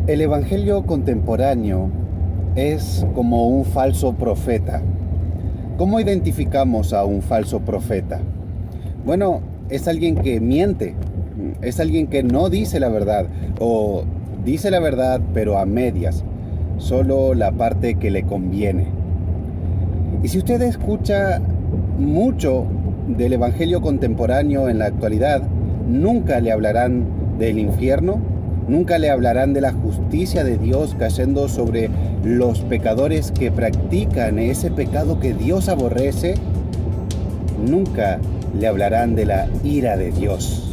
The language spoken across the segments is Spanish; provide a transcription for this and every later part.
El evangelio contemporáneo es como un falso profeta. ¿Cómo identificamos a un falso profeta? Bueno, es alguien que miente, es alguien que no dice la verdad o dice la verdad pero a medias, solo la parte que le conviene. Y si usted escucha mucho del evangelio contemporáneo en la actualidad, nunca le hablarán del infierno, nunca le hablarán de la justicia de Dios cayendo sobre los pecadores que practican ese pecado que Dios aborrece, nunca le hablarán de la ira de Dios.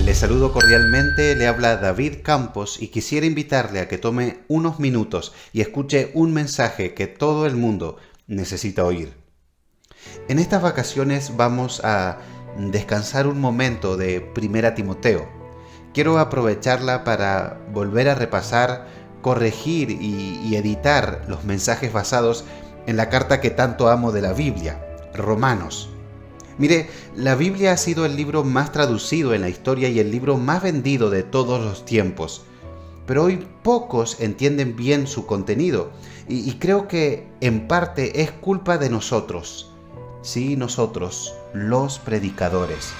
Le saludo cordialmente, le habla David Campos y quisiera invitarle a que tome unos minutos y escuche un mensaje que todo el mundo necesita oír. En estas vacaciones vamos a descansar un momento de Primera Timoteo. Quiero aprovecharla para volver a repasar, corregir y editar los mensajes basados en la carta que tanto amo de la Biblia, Romanos. Mire, la Biblia ha sido el libro más traducido en la historia y el libro más vendido de todos los tiempos. Pero hoy pocos entienden bien su contenido y creo que en parte es culpa de nosotros. Sí, nosotros, los predicadores.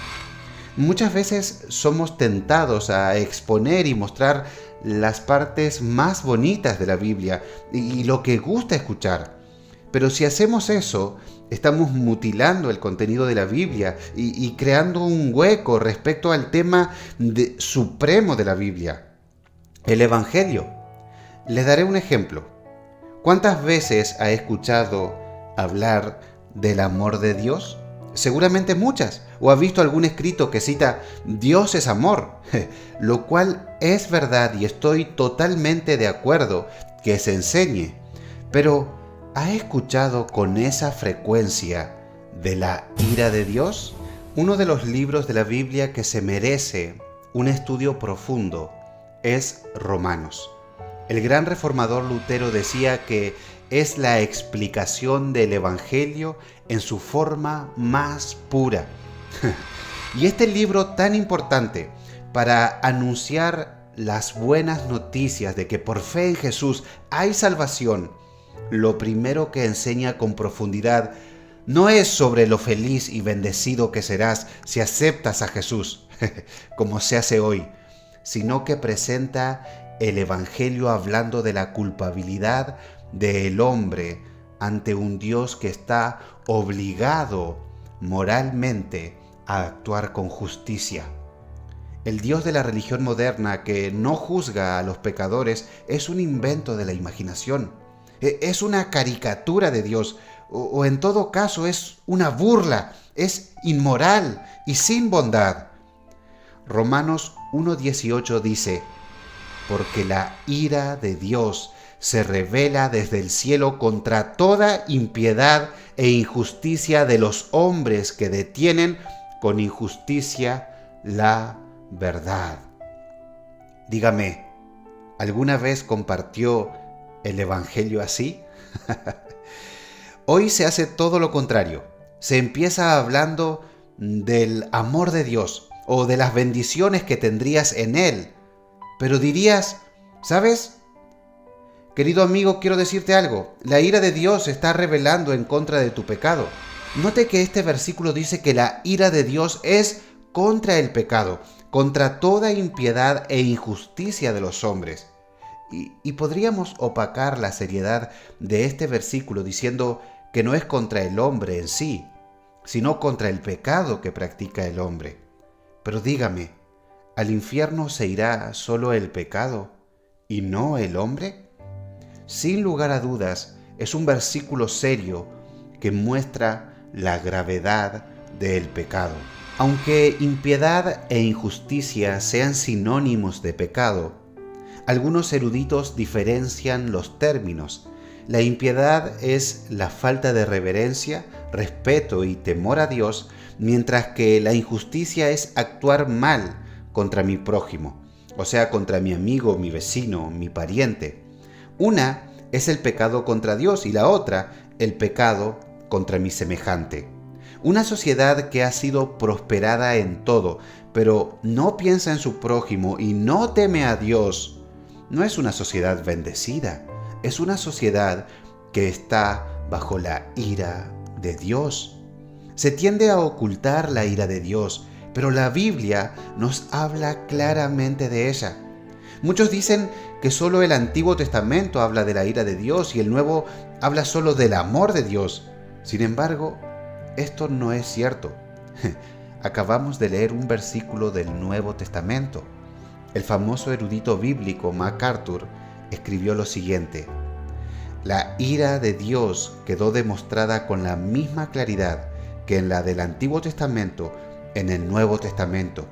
Muchas veces somos tentados a exponer y mostrar las partes más bonitas de la Biblia y lo que gusta escuchar. Pero si hacemos eso, estamos mutilando el contenido de la Biblia y creando un hueco respecto al tema supremo de la Biblia, el Evangelio. Les daré un ejemplo. ¿Cuántas veces ha escuchado hablar del amor de Dios? Seguramente muchas. ¿O ha visto algún escrito que cita Dios es amor? Lo cual es verdad y estoy totalmente de acuerdo que se enseñe. Pero ¿ha escuchado con esa frecuencia de la ira de Dios? Uno de los libros de la Biblia que se merece un estudio profundo es Romanos. El gran reformador Lutero decía que es la explicación del Evangelio en su forma más pura. Y este libro tan importante para anunciar las buenas noticias de que por fe en Jesús hay salvación, lo primero que enseña con profundidad no es sobre lo feliz y bendecido que serás si aceptas a Jesús, como se hace hoy, sino que presenta el Evangelio hablando de la culpabilidad del hombre ante un Dios que está obligado moralmente a actuar con justicia. El Dios de la religión moderna que no juzga a los pecadores es un invento de la imaginación. Es una caricatura de Dios, o en todo caso es una burla, es inmoral y sin bondad. Romanos 1:18 dice: porque la ira de Dios se revela desde el cielo contra toda impiedad e injusticia de los hombres que detienen con injusticia la verdad. Dígame, ¿alguna vez compartió el Evangelio así? Hoy se hace todo lo contrario. Se empieza hablando del amor de Dios o de las bendiciones que tendrías en Él. Pero dirías, ¿sabes? Querido amigo, quiero decirte algo. La ira de Dios se está revelando en contra de tu pecado. Note que este versículo dice que la ira de Dios es contra el pecado, contra toda impiedad e injusticia de los hombres. Y podríamos opacar la seriedad de este versículo diciendo que no es contra el hombre en sí, sino contra el pecado que practica el hombre. Pero dígame, ¿al infierno se irá solo el pecado y no el hombre? Sin lugar a dudas, es un versículo serio que muestra la gravedad del pecado. Aunque impiedad e injusticia sean sinónimos de pecado, algunos eruditos diferencian los términos. La impiedad es la falta de reverencia, respeto y temor a Dios, mientras que la injusticia es actuar mal contra mi prójimo, o sea, contra mi amigo, mi vecino, mi pariente. Una es el pecado contra Dios y la otra, el pecado contra mi semejante. Una sociedad que ha sido prosperada en todo, pero no piensa en su prójimo y no teme a Dios, no es una sociedad bendecida, es una sociedad que está bajo la ira de Dios. Se tiende a ocultar la ira de Dios, pero la Biblia nos habla claramente de ella. Muchos dicen que solo el Antiguo Testamento habla de la ira de Dios y el Nuevo habla solo del amor de Dios. Sin embargo, esto no es cierto. Acabamos de leer un versículo del Nuevo Testamento. El famoso erudito bíblico MacArthur escribió lo siguiente: la ira de Dios quedó demostrada con la misma claridad que en la del Antiguo Testamento en el Nuevo Testamento,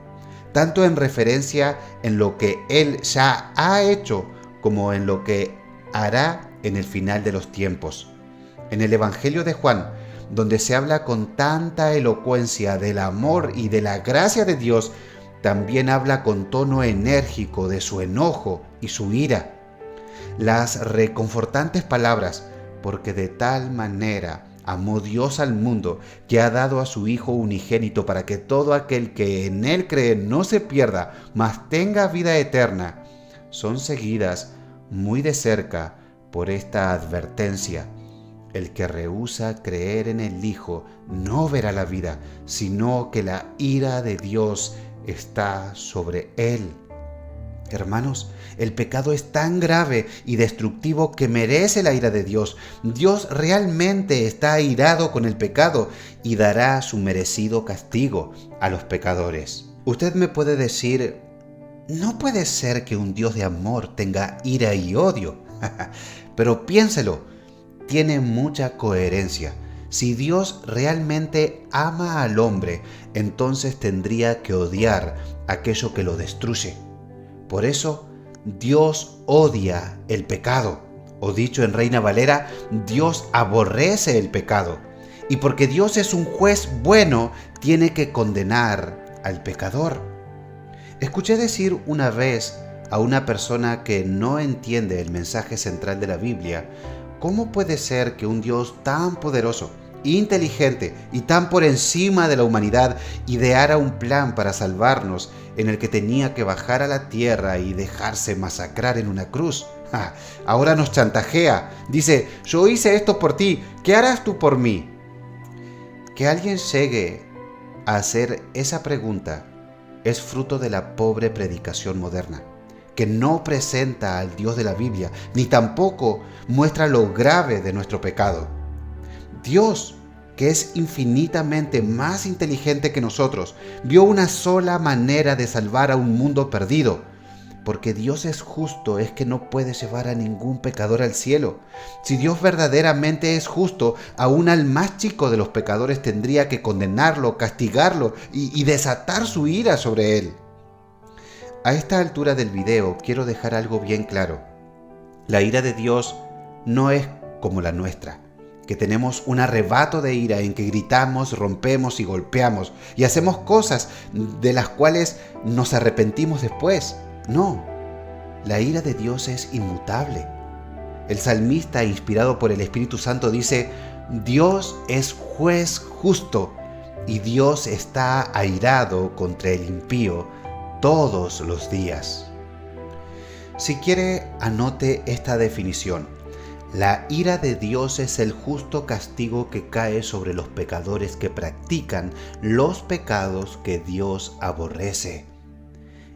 tanto en referencia en lo que Él ya ha hecho como en lo que hará en el final de los tiempos. En el Evangelio de Juan, donde se habla con tanta elocuencia del amor y de la gracia de Dios, también habla con tono enérgico de su enojo y su ira. Las reconfortantes palabras, porque de tal manera amó Dios al mundo, que ha dado a su Hijo unigénito para que todo aquel que en Él cree no se pierda, mas tenga vida eterna, son seguidas muy de cerca por esta advertencia: el que rehúsa creer en el Hijo no verá la vida, sino que la ira de Dios está sobre él. Hermanos, el pecado es tan grave y destructivo que merece la ira de Dios. Dios realmente está airado con el pecado y dará su merecido castigo a los pecadores. Usted me puede decir: no puede ser que un Dios de amor tenga ira y odio. Pero piénselo, tiene mucha coherencia. Si Dios realmente ama al hombre, entonces tendría que odiar aquello que lo destruye. Por eso, Dios odia el pecado. O dicho en Reina Valera, Dios aborrece el pecado. Y porque Dios es un juez bueno, tiene que condenar al pecador. Escuché decir una vez a una persona que no entiende el mensaje central de la Biblia: ¿cómo puede ser que un Dios tan poderoso, inteligente y tan por encima de la humanidad ideara un plan para salvarnos en el que tenía que bajar a la tierra y dejarse masacrar en una cruz? Ahora nos chantajea. Dice: yo hice esto por ti, ¿qué harás tú por mí? Que alguien llegue a hacer esa pregunta es fruto de la pobre predicación moderna, que no presenta al Dios de la Biblia, ni tampoco muestra lo grave de nuestro pecado. Dios, que es infinitamente más inteligente que nosotros, vio una sola manera de salvar a un mundo perdido. Porque Dios es justo, es que no puede llevar a ningún pecador al cielo. Si Dios verdaderamente es justo, aún al más chico de los pecadores tendría que condenarlo, castigarlo y desatar su ira sobre él. A esta altura del video quiero dejar algo bien claro. La ira de Dios no es como la nuestra, que tenemos un arrebato de ira en que gritamos, rompemos y golpeamos y hacemos cosas de las cuales nos arrepentimos después. No, la ira de Dios es inmutable. El salmista, inspirado por el Espíritu Santo, dice: Dios es juez justo y Dios está airado contra el impío todos los días. Si quiere, anote esta definición. La ira de Dios es el justo castigo que cae sobre los pecadores que practican los pecados que Dios aborrece.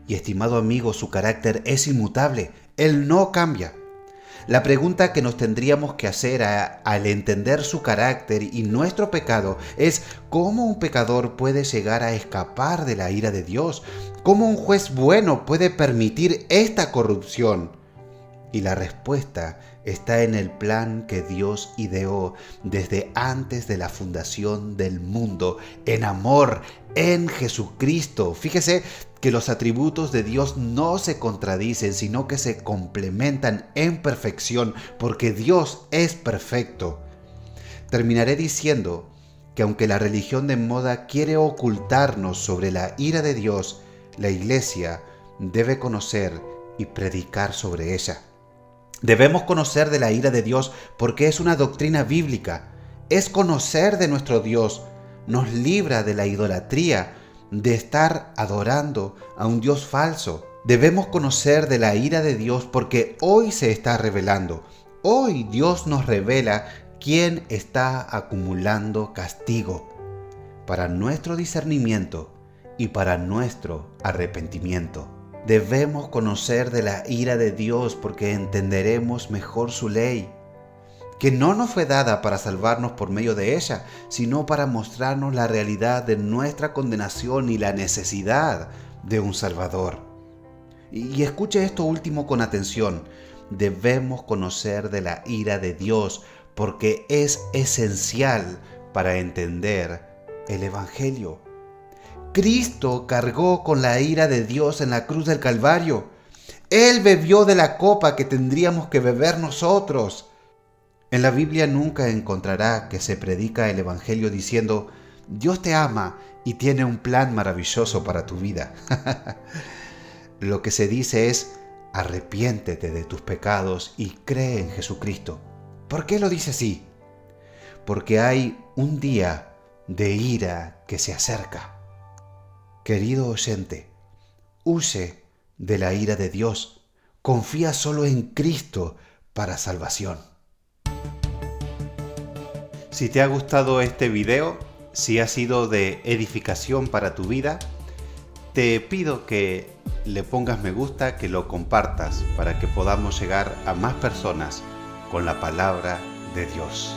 Y estimado amigo, su carácter es inmutable, Él no cambia. La pregunta que nos tendríamos que hacer al entender su carácter y nuestro pecado es: ¿cómo un pecador puede llegar a escapar de la ira de Dios? ¿Cómo un juez bueno puede permitir esta corrupción? Y la respuesta está en el plan que Dios ideó desde antes de la fundación del mundo, en amor, en Jesucristo. Fíjese que los atributos de Dios no se contradicen, sino que se complementan en perfección, porque Dios es perfecto. Terminaré diciendo que aunque la religión de moda quiere ocultarnos sobre la ira de Dios, la Iglesia debe conocer y predicar sobre ella. Debemos conocer de la ira de Dios porque es una doctrina bíblica. Es conocer de nuestro Dios. Nos libra de la idolatría, de estar adorando a un Dios falso. Debemos conocer de la ira de Dios porque hoy se está revelando. Hoy Dios nos revela quién está acumulando castigo para nuestro discernimiento y para nuestro arrepentimiento. Debemos conocer de la ira de Dios porque entenderemos mejor su ley, que no nos fue dada para salvarnos por medio de ella, sino para mostrarnos la realidad de nuestra condenación y la necesidad de un Salvador. Y escuche esto último con atención. Debemos conocer de la ira de Dios porque es esencial para entender el Evangelio. Cristo cargó con la ira de Dios en la cruz del Calvario. Él bebió de la copa que tendríamos que beber nosotros. En la Biblia nunca encontrará que se predica el Evangelio diciendo: Dios te ama y tiene un plan maravilloso para tu vida. Lo que se dice es: arrepiéntete de tus pecados y cree en Jesucristo. ¿Por qué lo dice así? Porque hay un día de ira que se acerca. Querido oyente, huye de la ira de Dios. Confía solo en Cristo para salvación. Si te ha gustado este video, si ha sido de edificación para tu vida, te pido que le pongas me gusta, que lo compartas para que podamos llegar a más personas con la palabra de Dios.